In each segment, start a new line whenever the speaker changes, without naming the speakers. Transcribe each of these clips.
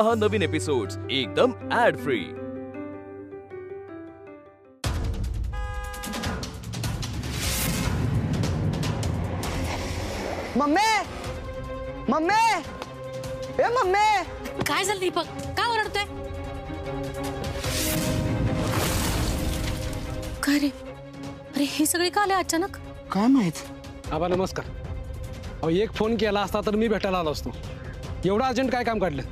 पहा नवीन एपिसोड्स एकदम add free.
Mummy mummy ए mummy
काय झालं दीपक? का ओरडतोय? काय रे? अरे हे सगळे का आले अचानक?
काय माहित?
आबा नमस्कार. अहो एक फोन केला असता तर मी भेटायला आलो असतो. एवढं अर्जंट काय काम काढलं?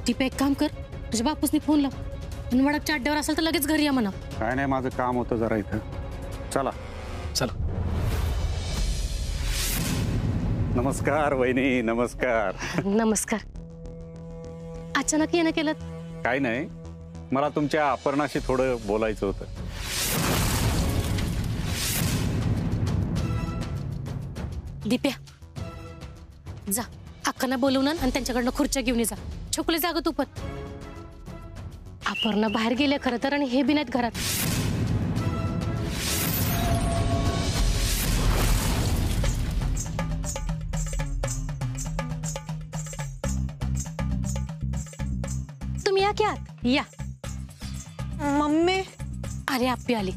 दीपक एक काम कर, तुझ्या बापूसनी फोन लाव आणि वडकच्या अड्ड्यावर असेल तर लगेच घरी या म्हणा.
काय नाही, माझं काम होतं जरा इथं. चला
चला.
नमस्कार वहिनी. नमस्कार.
नमस्कार. अचानक येणं केलं?
काय नाही, मला तुमच्या अपर्णाशी थोडं बोलायचं होतं.
दीप्या जा, अक्कांना बोलवून आणि त्यांच्याकडनं खुर्च्या घेऊन जा. छोकले जाग तू पण. अपर्णा बाहेर गेले खरं तर, आणि हे बी नाहीत घरात. तुम्ही या की आत या.
मम्मी
अरे आप्पी आली.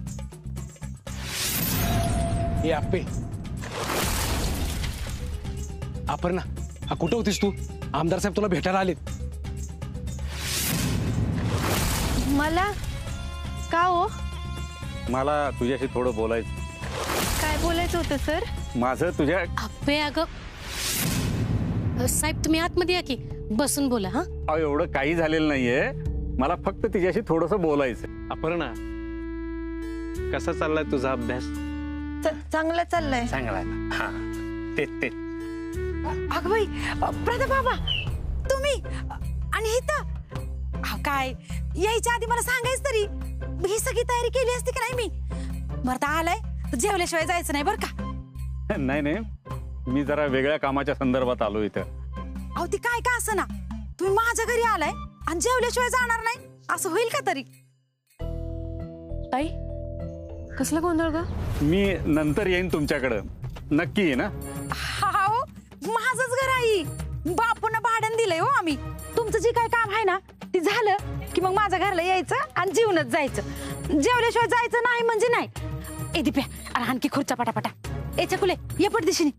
ये आप्पे. अपर्णा कुठं होतीस तू? आमदार साहेब तुला भेटायला आलेत.
मला का हो?
मला तुझ्याशी थोडं बोलायचं.
काय बोलायचं होतं सर?
माझं तुझ्या
आप्पे अगं साहेब तुम्ही आतमध्ये या की, बसून बोला. हा
अहो, एवढं काही झालेलं नाहीये. मला फक्त तिच्याशी थोडंसं बोलायचं.
अपर्णा कसा चाललाय तुझा अभ्यास?
चांगलं चाललंय.
चांगला. हा ते
अगं बाई प्रताप बाबा तुम्ही आणि इथं काय यायच्या आधी मला सांगायच तरी. ही सगळी तयारी केली असती की नाही मी? बरं तर आलाय तर जेवल्याशिवाय जायचं नाही बरं का?
नाही नाही, मी जरा वेगळ्या कामाच्या संदर्भात आलो इथं.
अहो ती काय का असं ना, तुम्ही माझ्या घरी आलाय आणि जेवल्याशिवाय जाणार नाही असं होईल का तरी?
ताई कसला गोंधळ ग?
मी नंतर येईन तुमच्याकडं. नक्की ये ना?
हो माझंच घर आहे. बापूंना भाड्यानं दिलंय हो आम्ही. तुमचं जे काय काम आहे ना ते झालं की मग माझ्या घरला यायचं आणि जेवणच जायचं. जेवल्याशिवाय जायचं नाही म्हणजे नाही. ए दीप्या अरे आणखी खुर्च्या पटापटा. ए चकुले ये पटदिशीने.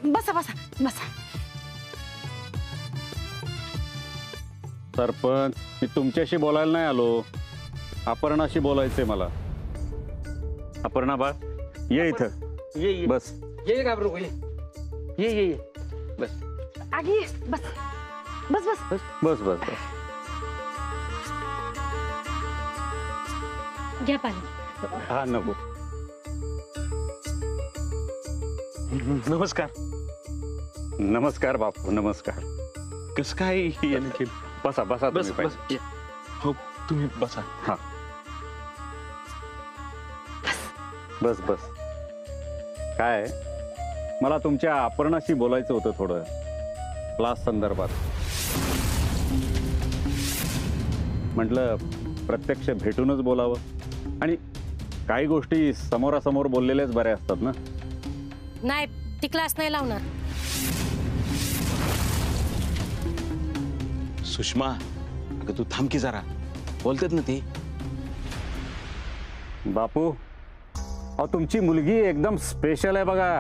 बसा बसा बसा.
सरपंच, मी तुमच्याशी बोलायला नाही आलो. अपर्णाशी बोलायचंय मला. अपर्णा बा ये इथं.
ये
बस.
ये घाबरू ये ये ये बस.
आगी ये बस बस बस
बस बस बस बस.
घ्या पाणी.
हा नको.
नमस्कार.
नमस्कार बापू. नमस्कार.
कसं काय येणं केलं?
बसा बसा
बस
तुम्ही
बस
पाहिजे.
हो तुम्ही बसा.
हा बस बस. काय मला तुमच्या अपर्णाशी बोलायचं होतं थोडं, क्लास संदर्भात. म्हटलं प्रत्यक्ष भेटूनच बोलावं, आणि काही गोष्टी समोरासमोर बोललेल्याच बऱ्या असतात ना.
नाही ती क्लास नाही लावणार.
सुषमा अगं तू थांब की जरा, बोलतात ना ती.
बापू अहो तुमची मुलगी एकदम स्पेशल आहे बघा.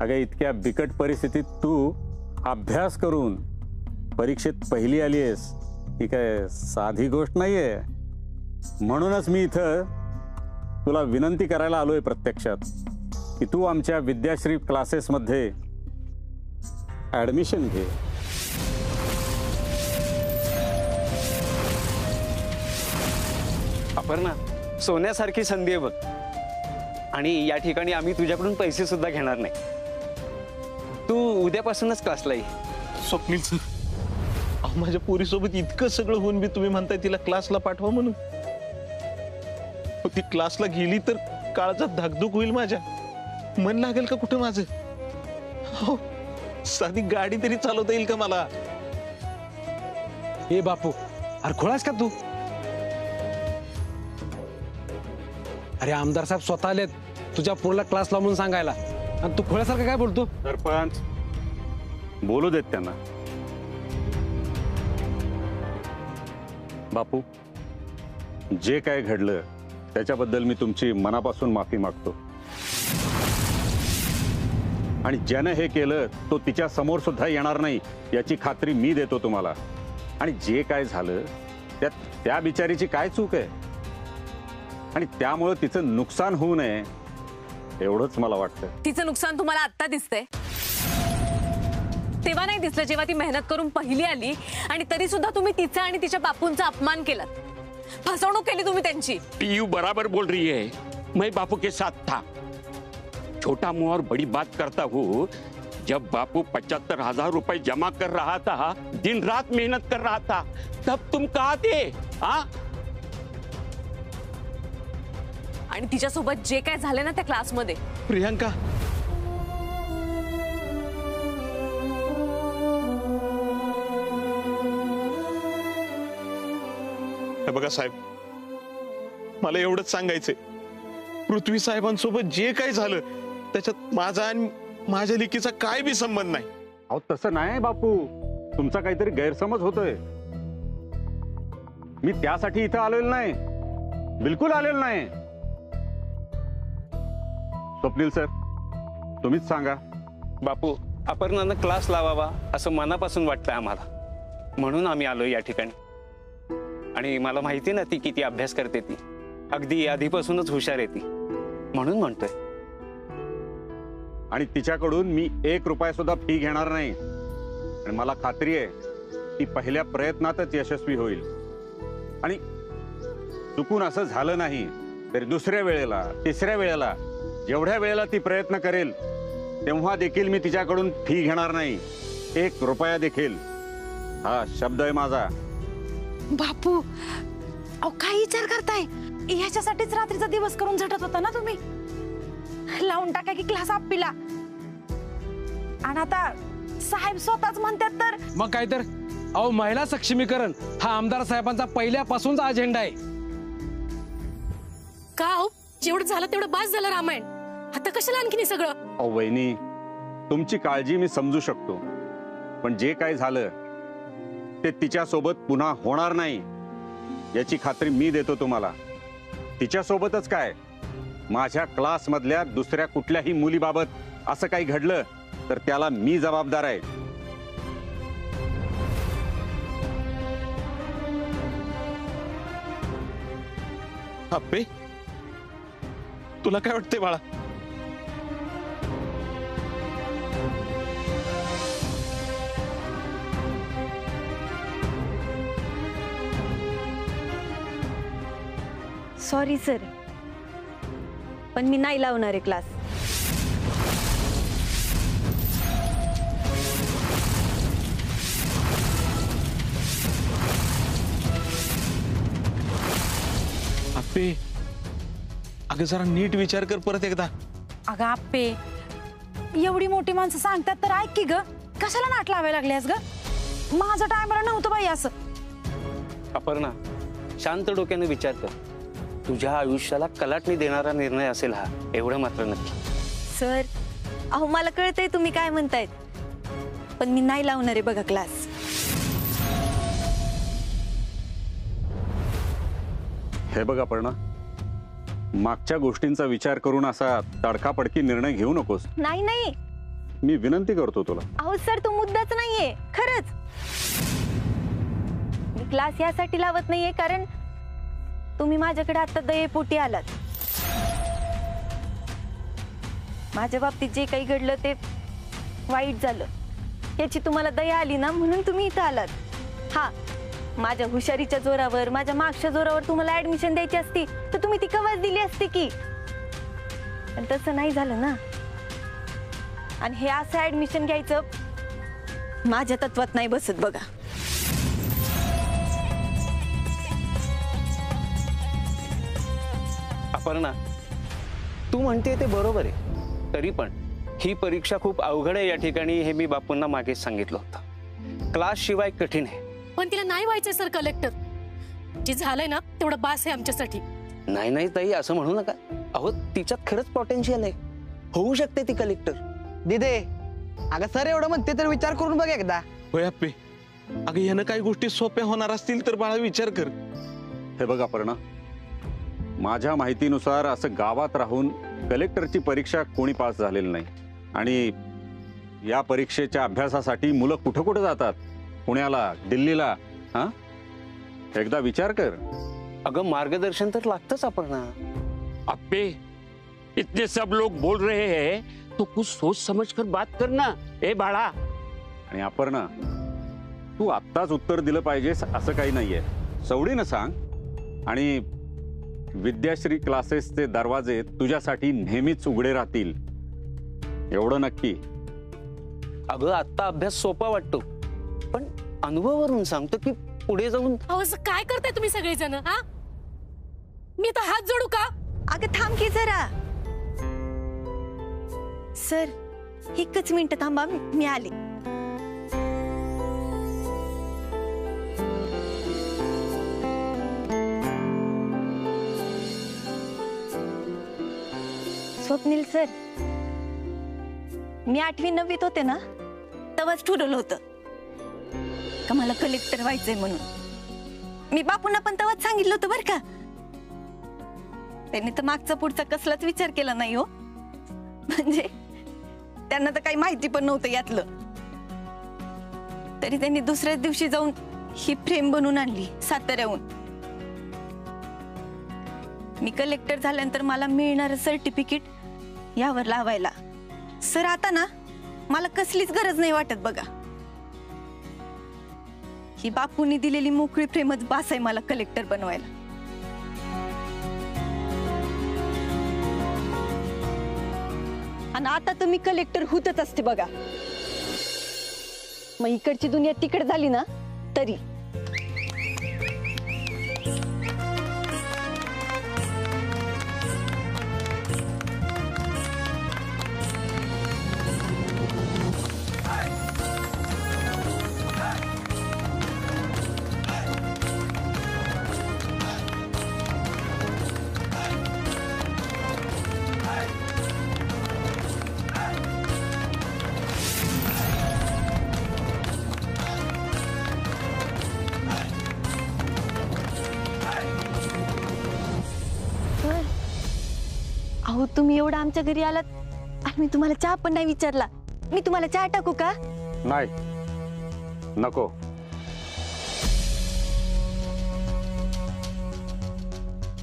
अगं इतक्या बिकट परिस्थितीत तू अभ्यास करून परीक्षेत पहिली आली आहेस, ही काय साधी गोष्ट नाहीये. म्हणूनच मी इथं तुला विनंती करायला आलोय प्रत्यक्षात की तू आमच्या विद्याश्री क्लासेसमध्ये ऍडमिशन घे.
अपर्णा सोन्यासारखी संधी आहे बघ, आणि या ठिकाणी आम्ही तुझ्याकडून पैसे सुद्धा घेणार नाही. तू उद्यापासूनच क्लासला ये.
स्वप्नील सर, अहो माझ्या पोरीसोबत इतकं सगळं होऊन बी तुम्ही म्हणताय तिला क्लासला पाठवा म्हणून. ती क्लासला गेली तर काळजात धाकधूक होईल माझ्या. मन लागेल का कुठं माझं? हो साधी गाडी तरी चालवता येईल का मला?
ए बापू अरे खोळास का तू? अरे आमदार साहेब स्वतः आलेत तुझ्या पोरला क्लास लावून सांगायला, आणि तू खोळ्यासारखं काय बोलतो?
सरपंच बोलू देत त्यांना. बापू, जे काय घडलं त्याच्याबद्दल मी तुमची मनापासून माफी मागतो. आणि ज्यानं हे केलं तो तिच्या समोर सुद्धा येणार नाही याची खात्री मी देतो तुम्हाला. आणि जे काय झालं त्यात त्या बिचारीची काय चूक आहे, आणि त्यामुळे तिचं नुकसान होऊ नये एवढंच मला वाटतं.
तिचं नुकसान तुम्हाला आत्ता दिसतंय, तेव्हा नाही दिसलं जेव्हा ती मेहनत करून पहिली आली आणि तरी सुद्धा तुम्ही तिचा आणि तिच्या बापूंचा अपमान केलात, फसवणूक केली तुम्ही त्यांची.
पीयू बराबर बोल रही है. मैं बापू के साथ था. छोटा मुंह और बड़ी बात करता हूँ. जब बापू 75,000 रुपए जमा कर रहा था, दिन रात मेहनत कर रहा था, तब तुम कहाँ थे? हाँ?
आणि तिच्यासोबत जे काय झाले ना त्या क्लासमध्ये.
प्रियंका, हे बघा साहेब, मला एवढंच सांगायचंय, पृथ्वी साहेबांसोबत जे काही झालं त्याच्यात माझा आणि माझ्या लेकीचा काय बी संबंध नाही.
अहो तसं नाही बापू, तुमचा काहीतरी गैरसमज होतोय. मी त्यासाठी इथं आलेलो नाही, बिलकुल आलेलो नाही. स्वप्नील सर, तुम्हीच सांगा.
बापू, अपर्णानं क्लास लावावा असं मनापासून वाटतंय आम्हाला, म्हणून आम्ही आलो या ठिकाणी. आणि मला माहिती ना ती किती अभ्यास करते, ती अगदी आधीपासूनच हुशार आहे ती, म्हणून म्हणतोय.
आणि तिच्याकडून मी 1 रुपया सुद्धा फी घेणार नाही. आणि मला खात्री आहे ती पहिल्या प्रयत्नातच यशस्वी होईल. आणि चुकून असं झालं नाही तरी दुसऱ्या वेळेला, तिसऱ्या वेळेला, जेवढ्या वेळेला ती प्रयत्न करेल तेव्हा देखील मी तिच्याकडून फी घेणार नाही, 1 रुपया देखील. हा शब्द आहे माझा.
बापू, अहो काय विचार करताय? ह्याच्यासाठीच रात्रीचा दिवस करून झटत होता ना तुम्ही. लावून टाका की क्लास आपला. आणि आता साहेब स्वतःच म्हणतात तर
मग काय तर. अहो महिला सक्षमीकरण हा आमदार साहेबांचा पहिल्यापासूनचा अजेंडा आहे.
का हो, जेवढं झालं तेवढं बास झालं रामायण, आता कशाला आणखीन हे सगळं?
अहो वहिनी, तुमची काळजी मी समजू शकतो, पण जे काय झालं ते तिच्यासोबत पुन्हा होणार नाही याची खात्री मी देतो तुम्हाला. तिच्यासोबतच काय, माझ्या क्लासमधल्या दुसऱ्या कुठल्याही मुलीबाबत असं काही घडलं तर त्याला मी जबाबदार आहे.
अप्पे, तुला काय वाटतंय बाळा?
सॉरी सर, पण मी नाही लावणार आहे क्लास.
अप्पे, अगं जरा नीट विचार कर परत एकदा.
अगं आप्पे, एवढी मोठी माणसं सांगतात तर ऐक की ग. कशाला नाट लावायला लागल्यास ग? माझं टायमर नव्हतं बाई असं.
अपर्णा, शांत डोक्याने विचार कर. तुझ्या आयुष्याला कलाटणी देणारा निर्णय असेल हा, एवढं मात्र नक्की.
सर, अहो मला कळतंय तुम्ही काय म्हणतायत, पण मी नाही लावणार आहे बघा क्लास.
हे बघा अपर्णा, मागच्या गोष्टींचा विचार करून असा तडकाफडकी निर्णय घेऊ नकोस.
नाही नाही,
मी विनंती करतो तुला.
अहो सर, तो मुद्दाच नाहीये खरंच. मी क्लास यासाठी लावत नाहीये कारण तुम्ही माझ्याकडे आता दयेपोटी आलात. माझ्या बाबतीत जे काही घडलं ते वाईट झालं, याची तुम्हाला दया आली ना, म्हणून तुम्ही इथं आलात. हा, माझ्या हुशारीच्या जोरावर, माझ्या मार्क्सच्या जोरावर तुम्हाला ऍडमिशन द्यायची असती तर तुम्ही ती कवच दिली असती की. पण तसं नाही झालं ना. आणि हे असं ऍडमिशन घ्यायचं माझ्या तत्वात नाही बसत बघा.
अपर्णा, तू म्हणते ते बरोबर आहे, तरी पण ही परीक्षा खूप अवघड आहे या ठिकाणी, हे मी बापूंना मागेच सांगितलं होतं. क्लास शिवाय कठीण आहे.
पण तिला नाही व्हायचंय सर कलेक्टर. जे झालंय ना तेवढं बास आहे आमच्यासाठी.
नाही नाही ताई, असं म्हणू नका. अहो तिच्यात खरंच पोटेन्शियल आहे, होऊ शकते ती कलेक्टर.
दिदे अगं सर एवढं म्हणते तर विचार करून बघ एकदा.
होय आप्पे, अगं यानं काही गोष्टी सोप्या होणार असतील तर बाळा विचार कर.
हे बघ अपर्णा, माझ्या माहितीनुसार असं गावात राहून कलेक्टरची परीक्षा कोणी पास झालेलं नाही. आणि या परीक्षेच्या अभ्यासासाठी मुलं कुठं कुठं जातात, पुण्याला, दिल्लीला. हा, एकदा विचार कर.
अगं मार्गदर्शन तर लागतंच आपण ना.
अप्पे, इतने सब लोग बोल रहे हैं तो कुछ सोच समझ कर बात करना. ए बाळा.
आणि अपर्णा, तू आत्ताच उत्तर दिलं पाहिजेस असं काही नाहीये. सवडीनं सांग आणि विद्याश्री क्लासेसचे दरवाजे तुझ्यासाठी नेहमीच उघडे राहतील, एवढं नक्की.
अगं आत्ता अभ्यास सोपा वाटतो, पण अनुभवावरून सांगतो की पुढे जाऊन.
अहो असं काय करताय तुम्ही सगळेजण? हा, मी तर हात जोडू का?
अगं थांब की जरा. सर एकच मिनिट थांबा, मी आले. स्वप्नील सर, मी 8वी 9वीत होते ना, तेव्हाच ठरवलं होतं का मला कलेक्टर व्हायचंय म्हणून. मी बापूंना पण तेव्हाच सांगितलं होतं बरं का. त्यांनी तर मागचा पुढचा कसलाच विचार केला नाही हो. म्हणजे त्यांना तर काही माहिती पण नव्हतं यातलं. तरी त्यांनी दुसऱ्याच दिवशी जाऊन ही फ्रेम बनवून आणली साताऱ्याहून. मी कलेक्टर झाल्यानंतर मला मिळणारं सर्टिफिकेट यावर लावायला. सर आता ना मला कसलीच गरज नाही वाटत बघा. ही बापूंनी दिलेली मोकळी फ्रेमच बास आहे मला कलेक्टर बनवायला. आणि आता तर मी कलेक्टर होतच असते बघा. मग इकडची दुनिया तिकड झाली ना तरी. अहो तुम्ही एवढा आमच्या घरी आलात आणि मी तुम्हाला चहा पण नाही विचारला. मी तुम्हाला चहा टाकू का?
नाही, नको.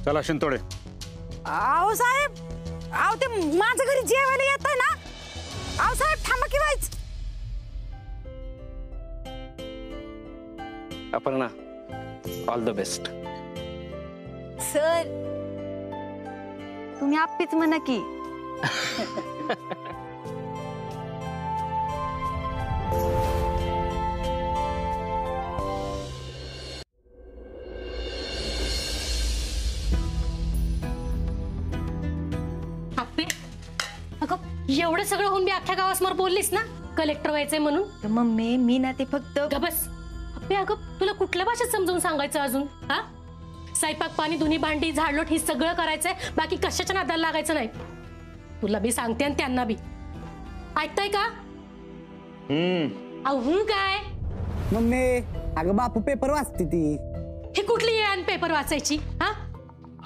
चला शिंतोडे.
अहो साहेब, अहो ते माझ्या घरी जेवायला येत आहे ना. अहो साहेब थांबा की व्हायच.
Aparna, all the best.
Sir तुम्ही आप्पीच म्हणा की.
आप्पे, अगं एवढं सगळं होऊन मी अख्ख्या गावासमोर बोललीस ना कलेक्टर व्हायचंय म्हणून.
मम्मी मी ना ते फक्त.
बस आप्पे, अगं तुला कुठल्या भाषेत समजावून सांगायचं अजून? हा, स्वयंपाक पाणी धुणी भांडी झाडलोट ही सगळं करायचंय, बाकी कशाच्या नादाला लागायचं नाही. तुला बी सांगते आणि त्यांना बी. ऐकताय का? अहो काय
मम्मी, अगं बापू पेपर वाचते ती.
ही कुठली आहे पेपर वाचायची? हा,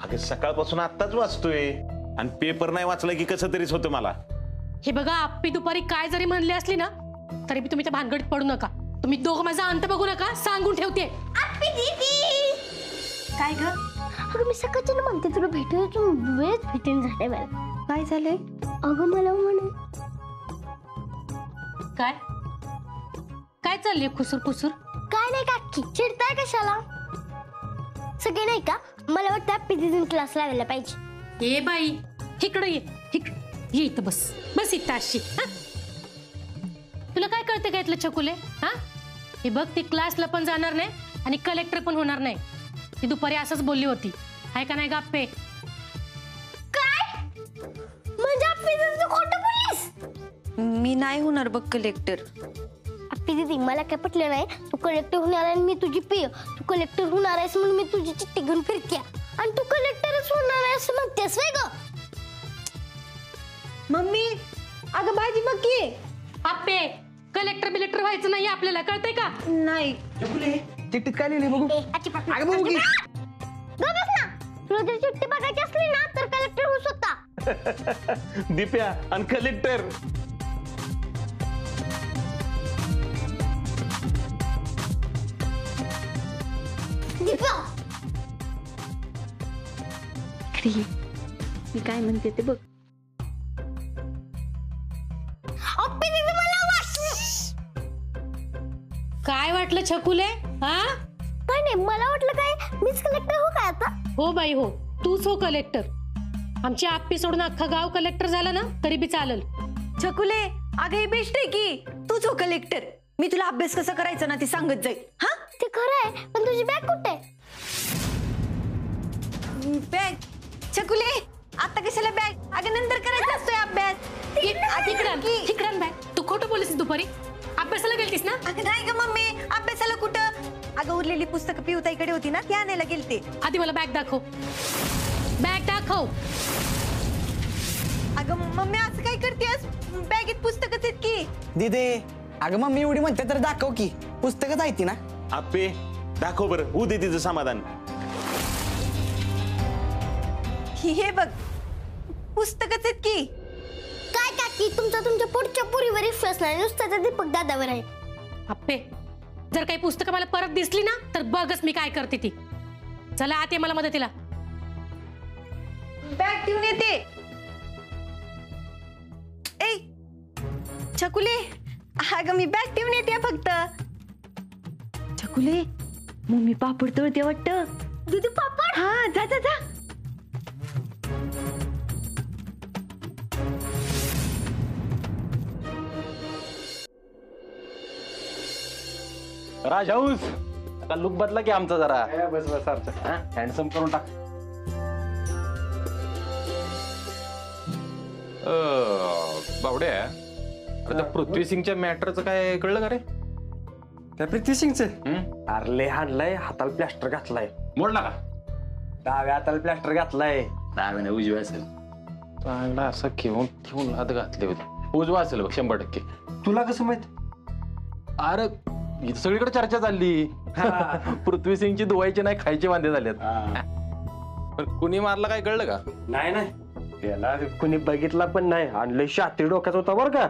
अगं सकाळपासून आत्ताच वाचतोय आणि पेपर नाही वाचला की कसं तरीच होतं मला.
हे बघा आप्पी दुपारी काय जरी म्हणली असली ना तरी तुम्ही त्या भानगडीत पडू नका. तुम्ही दोघं माझा अंत बघू नका, सांगून ठेवते.
काय ग?
अगं मी सकाळच्या म्हणते तुला भेटायचं वेळच भेटेन झाले मला.
काय झालंय?
अगं मला म्हण.
काय काय चाललंय खुसूर खुसूर?
काय नाही काकी, चिडताय कशाला? सगळे नाही का, मला वाटतं पीजीतून क्लास लावायला पाहिजे.
ए बाई, इकडं ये, ये इथं बस. बस इथं अशी. तुला काय कळते का इथलं छकुले? हा, हे बघ ती क्लासला पण जाणार नाही आणि कलेक्टर पण होणार नाही. ती दुपारी असंच बोलली होती, आहे का नाही गप्पे?
काय म्हणजे आपली खोटं बोललीस?
मी नाही होणार बघ कलेक्टर.
आपली दीदी मला काय पटलं नाही. तू कलेक्टर होणार आहे मी तुझी पी. तू कलेक्टर होणार आहेस म्हणून मी तुझी चिठ्ठी घेऊन फिरते. आणि तू कलेक्टरच होणार आहे असं म्हणतेस व्हय ग?
मम्मी अगं भाजी बघ की.
आप्पे कलेक्टर बिलेक्टर व्हायचं नाही आपल्याला, कळतंय का?
नाही
चिठ्ठीत काय लिहिलंय बघू. अगं बघू की.
ग बस ना, तुला जर चिठ्ठी बघायची असली ना तर कलेक्टर होऊ शकता.
दिप्या आणि कलेक्टर.
दीपा,
मी काय म्हणते ते बघ.
अप्पे दीदी मला
काय वाटलं छकुले? हा
काय नाही, मला वाटलं काय मीच कलेक्टर हो काय आता.
हो बाई हो, तूच हो कलेक्टर. आमची आप्पी सोडून अख्खा गाव कलेक्टर झाला ना तरी बी चालेल.
छकुले अगं हे बेस्ट आहे की तूच हो कलेक्टर. मी तुला अभ्यास कसा करायचा ना ते सांगत जाईल. हा
ते खरं आहे, पण तुझी बॅग कुठे आहे?
बॅग छकुले आता कशाला बॅग? अगं नंतर करायचा असतोय अभ्यास.
तिकडं बॅग. तू खोटं बोललीस दुपारी, अभ्यासाला गेलतीस ना?
अगं नाही ग मम्मी, अभ्यासाला कुठं. अगं उरलेली पुस्तकं पिऊताईकडे होती ना ती आणायला गेलते.
आधी मला बॅग दाखव, बॅग दाखव.
अगं मम्मी असं काय करतेस? बॅगेत पुस्तकच आहेत की.
दिदे अगं मम्मी एवढी म्हणते तर दाखव की, पुस्तकच आहे ती ना.
आप्पे दाखव बरं, होऊ दे तिचं समाधान.
हे बघ पुस्तकच आहेत की.
काय काकी, तुमच्या पुढच्या पुरीवर विश्वास नाही, नुसता दीपक दादावर आहे.
आप्पे जर काही पुस्तकं मला परत दिसली ना तर बघच मी काय करते ती. चला आते मला मदतीला.
बॅग घेऊन येते. ए छकुले अगं मी बॅग ठेवून येते फक्त. छकुले मम्मी पापड तळते वाटतं.
दीदी पापड?
हा जा जा जा.
राजहंस आता लुक बदला की आमचा जरा. बस बस हँडसम करून टाक. बावड्या, अरे त्या पृथ्वी सिंगच्या मॅटरचं काय कळलं का रे?
त्या पृथ्वी सिंगचं अरे हाणलाय, हाताला प्लास्टर घातलाय.
मोडला का?
डाव्या हाताला प्लास्टर घातलाय.
डाव्याने उजव्या असेल. चांगला असं घेऊन ठेवून हात घातले होते. उजवा असेल बघ 100%.
तुला कसं माहित?
अरे इथं सगळीकडे चर्चा चालली. पृथ्वी सिंगची धुवायची नाही, खायचे वांदे झालेत. पण कुणी मारला काय कळलं का?
नाही नाही, त्याला कुणी बघितला पण नाही. आणलंय शात्री डोक्याचा होता बरं का.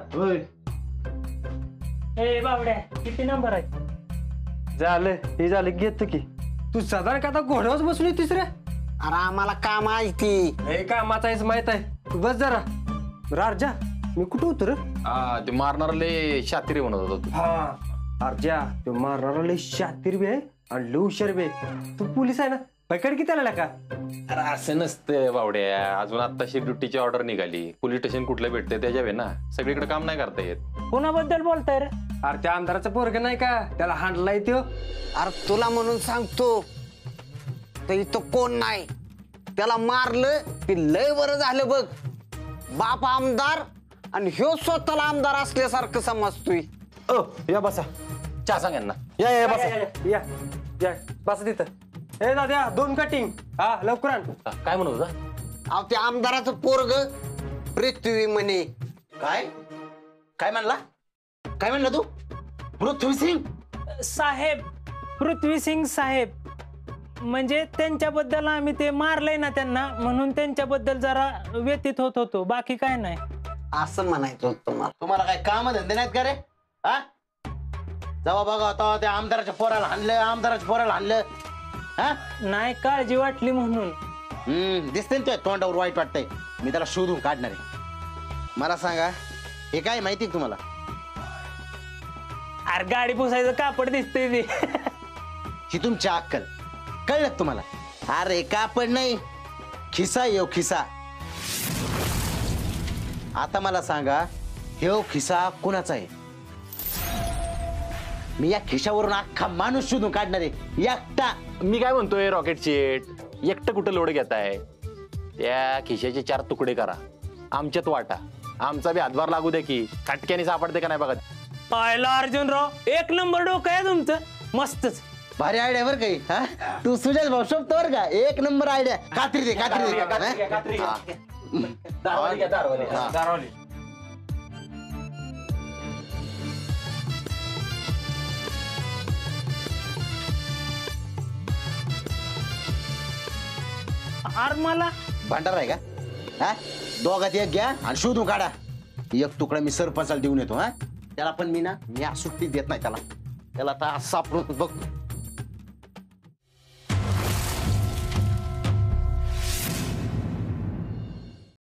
ए बावड्या, किती नंबर आहे?
झालं हे झालं, घेतो की. तू साधारण का आता घोड्यावर बसून येतीस रे?
अरे आम्हाला काम आहे ती.
हे कामाचं आहेच माहित आहे. तू बस जरा. राजा मी कुठं होतो रे?
ते मारणारले शातिरी म्हणत होतो.
हा अर्जा, तो मारणारा लय शातीर बी आहे आणि लय हुशार बी आहे. तू पोलीस आहे ना, पकड की त्याला का?
अरे असं नसतं बावड्या, अजून आत्ताशी ड्युटीची ऑर्डर निघाली. पोलीस स्टेशन कुठलं भेटते त्याच्या वे ना, सगळीकडे काम नाही करता येत.
कोणाबद्दल बोलताय रे?
अरे त्या आमदाराचं पोरग नाही का, त्याला हाणलाय त्यो.
अरे तुला म्हणून सांगतो तरी तो कोण नाही, त्याला मारलं की लय बरं झालं बघ. बाप आमदार आणि ह्यो स्वतःला आमदार असल्यासारखं समजतोय.
या बसा,
चहा सांग यांना.
या बसा, या या बसा तिथं. हे दाद्या 2 कटिंग. हा लवकर आण.
काय म्हणत होता?
अहो ते आमदाराचं पोरग पृथ्वी म्हणे.
काय काय म्हणला? काय म्हणला तू? पृथ्वी सिंग
साहेब, पृथ्वी सिंग साहेब. म्हणजे त्यांच्याबद्दल आम्ही ते मारलंय ना त्यांना, म्हणून त्यांच्याबद्दल जरा व्यतीत होत होतो, बाकी काय नाही.
असं म्हणायचं तुम्हाला.
तुम्हाला काय काम धंदे नाहीत का रे? हा जावा बघा आता त्या आमदाराच्या पोराला हाणलं, आमदाराच्या पोराला हाणलं. हा
नाही, काळजी वाटली म्हणून.
दिसते ना तुझ्या तोंडावर वाईट वाटतंय. मी त्याला शोधून काढणार आहे. मला सांगा हे काय माहिती तुम्हाला?
अरे गाडी पुसायचं कापड दिसतंय ते.
ही तुमची अक्कल कळलं तुम्हाला? अरे कापड नाही, खिसा येऊ खिसा. आता मला सांगा हे खिसा कुणाचा आहे? मी या खिशावरून अख्खा माणूस शोधून काढणार आहे, एकटा.
मी काय म्हणतोय रॉकेट शेट, एकटं कुठं लोड घेताय? त्या खिशाचे 4 तुकडे करा, आमच्यात वाटा. आमचा बी हातभार लागू दे की, खटक्याने सापडते का नाही बघा.
पाहिला अर्जुनराव, 1 नंबर डोकं आहे तुमचं, मस्तच.
भारी आयडिया बरं काही हा तू सुजल भाऊ शोभतो बरं का एक नंबर आयडिया कात्री दे
मला
भांडार आहे का हा दोघात एक घ्या आणि शोधून काढा एक तुकडा मी सरपंचाला देऊन येतो हा त्याला पण मी सुट्टी देत नाही त्याला आता सापडून बघ